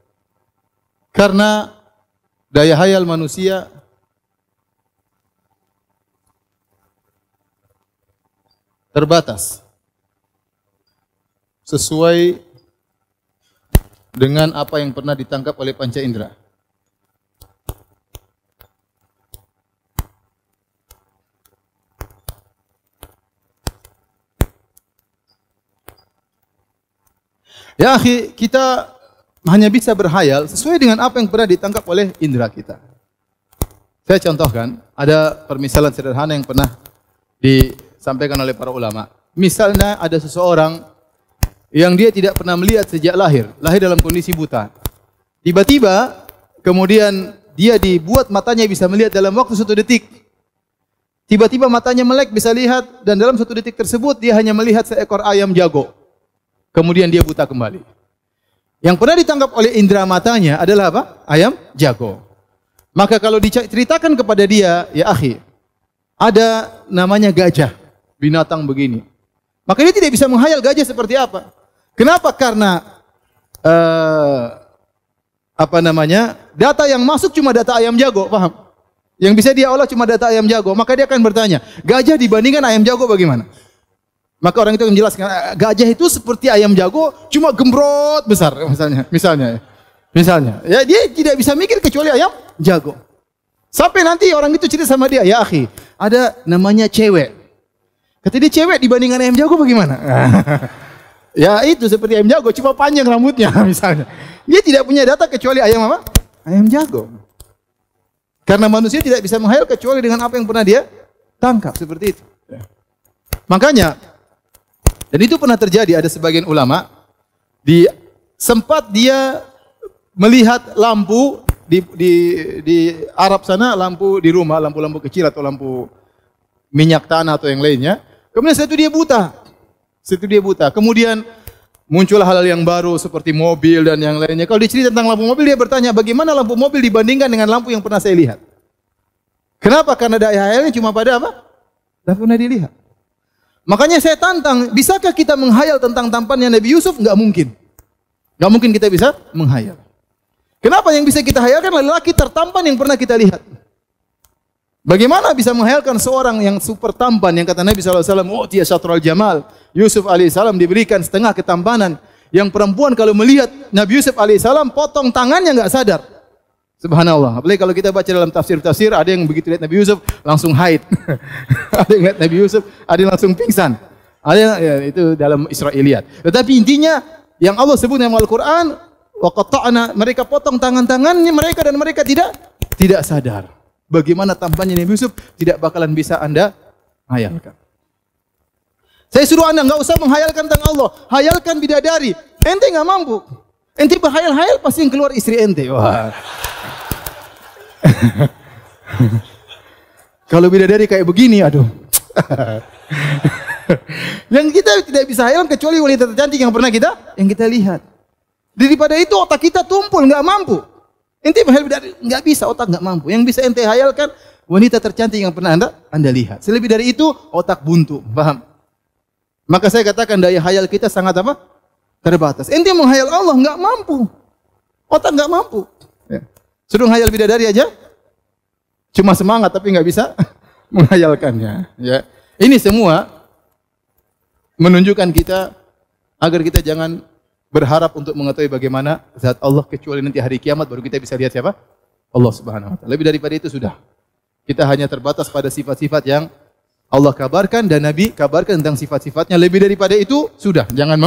Karena daya hayal manusia terbatas sesuai dengan apa yang pernah ditangkap oleh panca indera. Ya akhi, kita hanya bisa berhayal sesuai dengan apa yang pernah ditangkap oleh indera kita. Saya contohkan, ada permisalan sederhana yang pernah disampaikan oleh para ulama. Misalnya ada seseorang yang dia tidak pernah melihat sejak lahir dalam kondisi buta. Tiba-tiba kemudian dia dibuat matanya bisa melihat dalam waktu 1 detik. Tiba-tiba matanya melek bisa lihat dan dalam 1 detik tersebut dia hanya melihat seekor ayam jago. Kemudian dia buta kembali. Yang pernah ditangkap oleh indera matanya adalah apa? Ayam jago. Maka kalau diceritakan kepada dia, ya akhi, ada namanya gajah, binatang begini. Maka dia tidak bisa menghayal gajah seperti apa. Kenapa? Karena data yang masuk cuma data ayam jago, paham? Yang bisa dia olah cuma data ayam jago. Maka dia akan bertanya, gajah dibandingkan ayam jago bagaimana? Maka orang itu menjelaskan, gajah itu seperti ayam jago, cuma gembrot besar, misalnya. Ya dia tidak bisa mikir kecuali ayam jago. Sampai nanti orang itu cerita sama dia, ya akhi, ada namanya cewek. Kata dia, cewek dibandingkan ayam jago bagaimana? Ya itu seperti ayam jago, cuma panjang rambutnya, misalnya. Dia tidak punya data kecuali ayam apa? Ayam jago. Karena manusia tidak bisa menghayal kecuali dengan apa yang pernah dia tangkap, seperti itu. Makanya, dan itu pernah terjadi, ada sebagian ulama sempat dia melihat lampu di Arab sana, lampu di rumah, lampu-lampu kecil atau lampu minyak tanah atau yang lainnya. Kemudian setelah itu dia buta. Kemudian muncullah hal-hal yang baru seperti mobil dan yang lainnya. Kalau dicerita tentang lampu mobil, dia bertanya, bagaimana lampu mobil dibandingkan dengan lampu yang pernah saya lihat? Kenapa? Karena daya hayalnya cuma pada apa? Tidak pernah dilihat. Makanya saya tantang, bisakah kita menghayal tentang tampannya Nabi Yusuf? Enggak mungkin. Enggak mungkin kita bisa menghayal. Kenapa? Yang bisa kita hayalkan lelaki tertampan yang pernah kita lihat. Bagaimana bisa menghayalkan seorang yang super tampan yang kata Nabi SAW, "U'tiya syatral jamal." Yusuf alaihissalam diberikan setengah ketampanan. Yang perempuan kalau melihat Nabi Yusuf alaihissalam potong tangannya enggak sadar. Subhanallah. Apalagi kalau kita baca dalam tafsir-tafsir, ada yang begitu lihat Nabi Yusuf langsung haid. Ada yang lihat Nabi Yusuf, ada yang langsung pingsan. Ada yang, ya, itu dalam Israiliyat. Tetapi intinya yang Allah sebut dalam Al-Qur'an, wa qatta'na, mereka potong tangan-tangannya mereka dan mereka tidak sadar. Bagaimana tampannya Nabi Yusuf tidak bakalan bisa Anda hayalkan. Saya suruh Anda enggak usah menghayalkan tentang Allah, hayalkan bidadari. Ente enggak mampu. Ente berhayal-hayal pasti yang keluar istri ente. Wah. Kalau bidadari kayak begini, aduh. Yang kita tidak bisa hayal kecuali wanita tercantik yang pernah kita lihat. Daripada itu otak kita tumpul, enggak mampu. Ente berhayal bidadari enggak bisa, otak enggak mampu. Yang bisa ente hayalkan wanita tercantik yang pernah Anda lihat. Selebih dari itu otak buntu, paham? Maka saya katakan daya hayal kita sangat apa? Terbatas. Ente menghayal Allah enggak mampu. Otak enggak mampu. Ya. Suruh hayal bidadari aja cuma semangat tapi enggak bisa menghayalkannya, ya. Ini semua menunjukkan kita agar kita jangan berharap untuk mengetahui bagaimana zat Allah kecuali nanti hari kiamat baru kita bisa lihat siapa? Allah Subhanahu wa taala. Lebih daripada itu sudah. Kita hanya terbatas pada sifat-sifat yang Allah kabarkan dan Nabi kabarkan tentang sifat-sifatnya. Lebih daripada itu sudah, jangan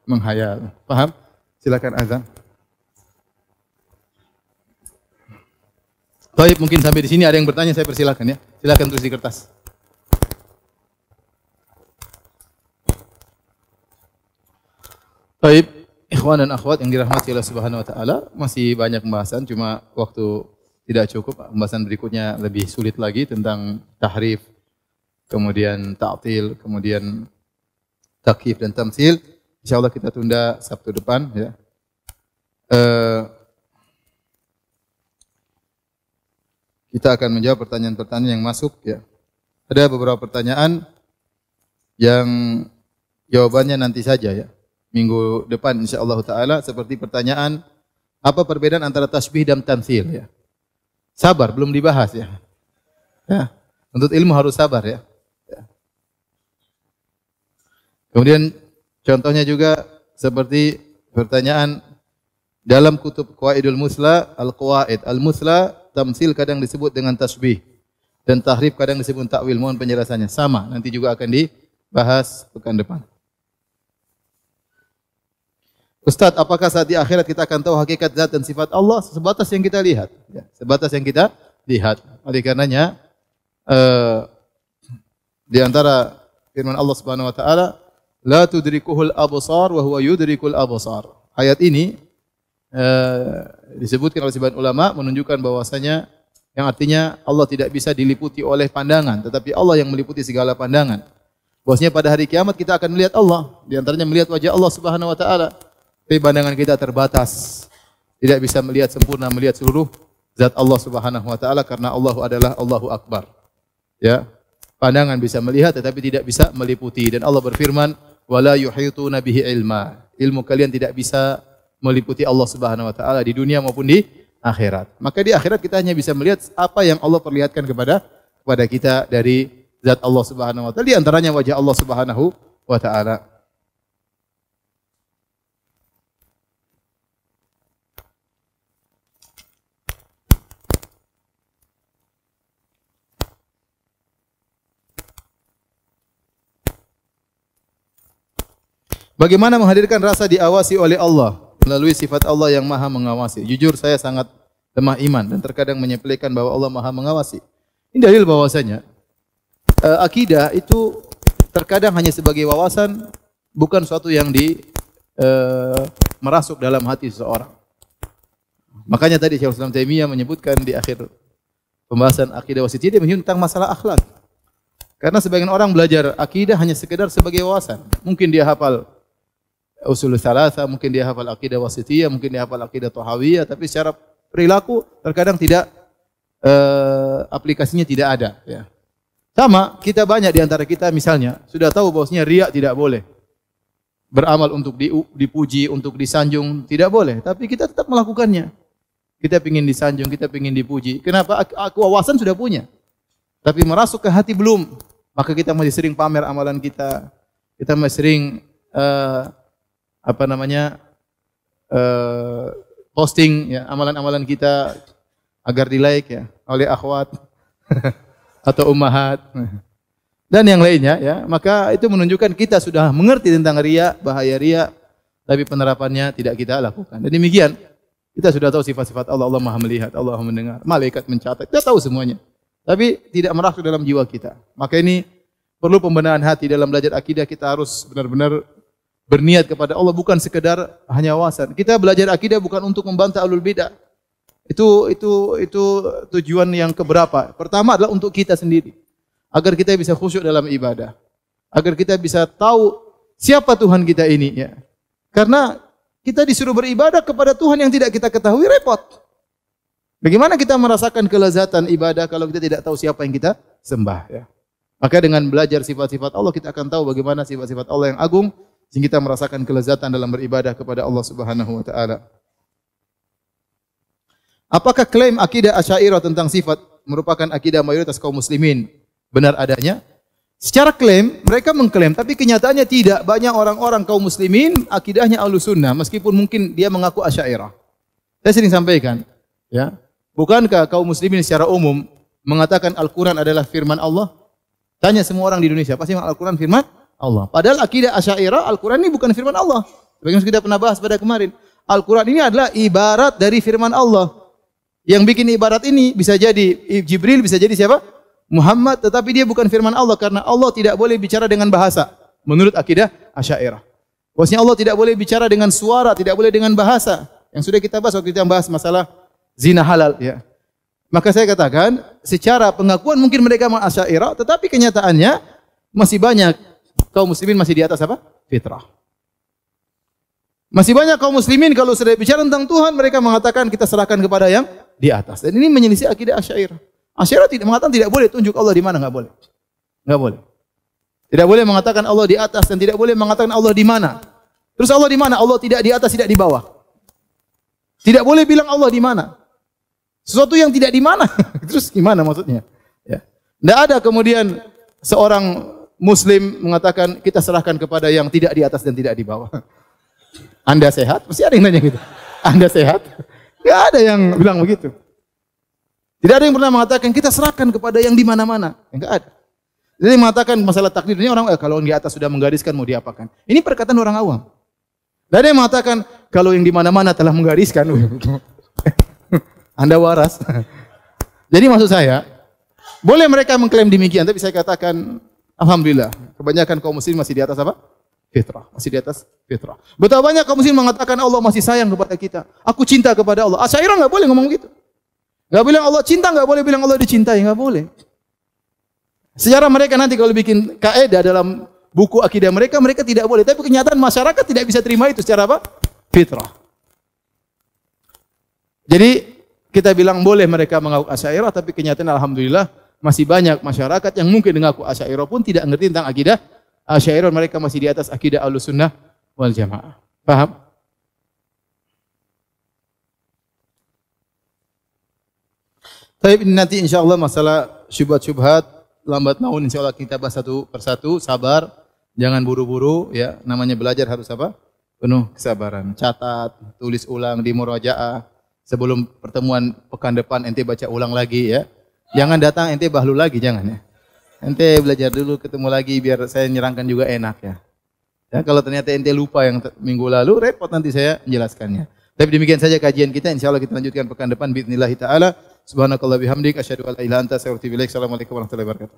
menghayal. Paham? Silakan azan. Baik, mungkin sampai di sini ada yang bertanya, saya persilakan ya. Silakan tulis di kertas. Baik, ikhwan dan akhwat yang dirahmati Allah Subhanahu wa taala, masih banyak pembahasan cuma waktu tidak cukup. Pembahasan berikutnya lebih sulit lagi tentang tahrif, kemudian ta'til, kemudian takyif dan tamtsil. Insyaallah kita tunda Sabtu depan ya. Kita akan menjawab pertanyaan-pertanyaan yang masuk ya. Ada beberapa pertanyaan yang jawabannya nanti saja ya. Minggu depan insyaallah taala, seperti pertanyaan apa perbedaan antara tasbih dan tamtsil ya. Sabar, belum dibahas ya. Ya. Untuk ilmu harus sabar ya. Ya. Kemudian contohnya juga seperti pertanyaan dalam kutub Qawaidul Musla, Al-Qawaid Al-Musla, tamtsil kadang disebut dengan tasbih dan tahrif kadang disebut takwil. Mohon penjelasannya. Sama, nanti juga akan dibahas pekan depan. Ustaz, apakah saat di akhirat kita akan tahu hakikat zat dan sifat Allah? Sebatas yang kita lihat. Ya, sebatas yang kita lihat. Oleh karenanya, di antara firman Allah Subhanahu wa taala, la tudrikuhul absar wa huwa yudrikul absar. Ayat ini disebutkan oleh sebagian ulama menunjukkan bahwasanya yang artinya Allah tidak bisa diliputi oleh pandangan, tetapi Allah yang meliputi segala pandangan. Bahwasanya pada hari kiamat kita akan melihat Allah, di antaranya melihat wajah Allah Subhanahu wa taala. Tapi pandangan kita terbatas. Tidak bisa melihat sempurna, melihat seluruh zat Allah Subhanahu wa taala karena Allah adalah Allahu Akbar. Ya. Pandangan bisa melihat tetapi tidak bisa meliputi, dan Allah berfirman, "Wala yuhituna bihi ilma." Ilmu kalian tidak bisa meliputi Allah Subhanahu wa taala di dunia maupun di akhirat. Maka di akhirat kita hanya bisa melihat apa yang Allah perlihatkan kepada kita dari zat Allah Subhanahu wa taala, di antaranya wajah Allah Subhanahu wa taala. Bagaimana menghadirkan rasa diawasi oleh Allah melalui sifat Allah yang Maha mengawasi? Jujur saya sangat lemah iman dan terkadang menyepelekan bahwa Allah Maha mengawasi. Ini dalil bahwasanya akidah itu terkadang hanya sebagai wawasan, bukan suatu yang merasuk dalam hati seseorang. Makanya tadi Syekhul Islam Taimiyah menyebutkan di akhir pembahasan akidah wasithiyah, dia menyebut tentang masalah akhlak. Karena sebagian orang belajar akidah hanya sekedar sebagai wawasan. Mungkin dia hafal usul tsalatsa, mungkin dia hafal akidah wasithiyah, mungkin dia hafal akidah thahawiyah, tapi secara perilaku terkadang tidak aplikasinya tidak ada. Ya. Sama, kita banyak di antara kita misalnya sudah tahu bahwasanya riya tidak boleh. Beramal untuk dipuji, untuk disanjung tidak boleh, tapi kita tetap melakukannya. Kita ingin disanjung, kita ingin dipuji. Kenapa? Aku wawasan sudah punya, tapi merasuk ke hati belum. Maka kita masih sering pamer amalan kita. Kita masih sering posting ya amalan-amalan kita agar di-like ya oleh akhwat atau ummahat dan yang lainnya ya. Maka itu menunjukkan kita sudah mengerti tentang riya, bahaya riya, tapi penerapannya tidak kita lakukan. Dan demikian kita sudah tahu sifat-sifat Allah. Allah Maha melihat, Allah Maha mendengar, malaikat mencatat. Kita tahu semuanya. Tapi tidak merasuk dalam jiwa kita. Maka ini perlu pembenahan hati dalam belajar akidah. Kita harus benar-benar berniat kepada Allah, bukan sekedar hanya wawasan. Kita belajar akidah bukan untuk membantah ahlul bidah. Itu tujuan yang keberapa? Pertama adalah untuk kita sendiri, agar kita bisa khusyuk dalam ibadah, agar kita bisa tahu siapa Tuhan kita ini ya. Karena kita disuruh beribadah kepada Tuhan yang tidak kita ketahui, repot. Bagaimana kita merasakan kelezatan ibadah kalau kita tidak tahu siapa yang kita sembah ya. Maka dengan belajar sifat-sifat Allah kita akan tahu bagaimana sifat-sifat Allah yang agung sehingga kita merasakan kelezatan dalam beribadah kepada Allah Subhanahu wa taala. Apakah klaim akidah Asy'ariyah tentang sifat merupakan akidah mayoritas kaum muslimin benar adanya? Secara klaim mereka mengklaim, tapi kenyataannya tidak. Banyak orang-orang kaum muslimin akidahnya Ahlussunnah meskipun mungkin dia mengaku Asy'ariyah. Saya sering sampaikan, ya. Bukankah kaum muslimin secara umum mengatakan Al-Quran adalah firman Allah? Tanya semua orang di Indonesia, pasti Al-Quran firman Allah. Padahal akidah Asy'ariyah, Al-Quran ini bukan firman Allah. Sebagaimana kita pernah bahas pada kemarin. Al-Quran ini adalah ibarat dari firman Allah. Yang bikin ibarat ini bisa jadi Jibril, bisa jadi siapa? Muhammad, tetapi dia bukan firman Allah karena Allah tidak boleh bicara dengan bahasa. Menurut akidah Asy'ariyah. Bahwasanya Allah tidak boleh bicara dengan suara, tidak boleh dengan bahasa. Yang sudah kita bahas waktu kita bahas masalah zina halal ya. Maka saya katakan secara pengakuan mungkin mereka Asy'ariyah, tetapi kenyataannya masih banyak kaum muslimin masih di atas apa? Fitrah. Masih banyak kaum muslimin kalau sudah bicara tentang Tuhan mereka mengatakan kita serahkan kepada yang di atas. Dan ini menyelisih akidah Asy'ariyah. Asy'ariyah tidak mengatakan tidak boleh tunjuk Allah di mana, enggak boleh. Enggak boleh. Tidak boleh mengatakan Allah di atas dan tidak boleh mengatakan Allah di mana. Terus Allah di mana? Allah tidak di atas, tidak di bawah. Tidak boleh bilang Allah di mana. Sesuatu yang tidak di mana. Terus gimana maksudnya? Ya. Tidak ada kemudian seorang muslim mengatakan kita serahkan kepada yang tidak di atas dan tidak di bawah. Anda sehat? Pasti ada yang nanya gitu. Anda sehat? Tidak ada yang bilang begitu. Tidak ada yang pernah mengatakan kita serahkan kepada yang di mana-mana. Enggak ada. Jadi mengatakan masalah takdir ini orang kalau yang di atas sudah menggariskan mau diapakan. Ini perkataan orang awam. Tidak ada yang mengatakan kalau yang di mana-mana telah menggariskan. Anda waras. Jadi maksud saya, boleh mereka mengklaim demikian, tapi saya katakan alhamdulillah, kebanyakan kaum muslim masih di atas apa? Fitrah, masih di atas fitrah. Betapa banyak kaum muslim mengatakan Allah masih sayang kepada kita. Aku cinta kepada Allah. Asy'ariyah enggak boleh ngomong gitu. Enggak bilang Allah cinta, enggak boleh bilang Allah dicintai, enggak boleh. Secara mereka nanti kalau bikin kaidah dalam buku akidah mereka, mereka tidak boleh. Tapi kenyataan masyarakat tidak bisa terima itu secara apa? Fitrah. Jadi kita bilang boleh mereka mengaku Asy'ariyah, tapi kenyataan alhamdulillah masih banyak masyarakat yang mungkin mengaku Asy'ariyah pun tidak mengerti tentang akidah Asy'ariyah, mereka masih di atas akidah Ahlussunnah wal Jamaah. Paham? Tapi nanti insyaallah masalah syubhat-syubhat lambat laun insyaallah kita bahas satu persatu, sabar, jangan buru-buru ya. Namanya belajar harus apa? Penuh kesabaran. Catat, tulis ulang di murajaah. Sebelum pertemuan pekan depan ente baca ulang lagi ya. Jangan datang ente bahlul lagi, jangan ya. Ente belajar dulu, ketemu lagi biar saya nyerangkan juga enak ya. Ya kalau ternyata ente lupa yang minggu lalu, repot nanti saya menjelaskannya. Tapi demikian saja kajian kita, insyaallah kita lanjutkan pekan depan biidznillah taala. Subhanakallah bihamdik asyhadu an la ilaha illa anta astaghfiruka wa atubu ilaik. Assalamualaikum warahmatullahi wabarakatuh.